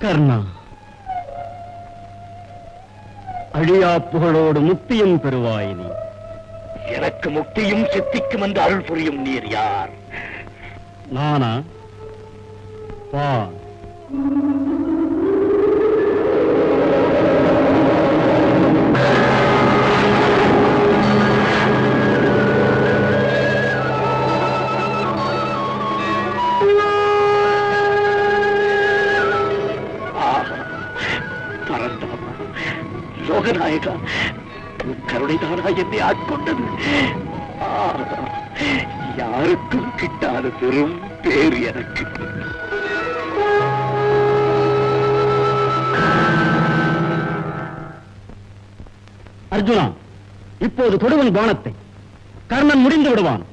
கர்ணா, அழியா புகழோடு முக்தியும் பெறுவாய் நீ. எனக்கு முக்தியும் சித்திக்கும் என்று அருள் புரியும் நீர் யார்? நானா? வா. லோகநாயகா, கருணைதானா என்னை ஆட்கொண்டது. யாருக்கும் கிட்டாத பெரும் பேர் எனக்கு. அர்ஜுனா, இப்போது தொடுவன் பானத்தை. கர்ணன் முடிந்து விடுவான்.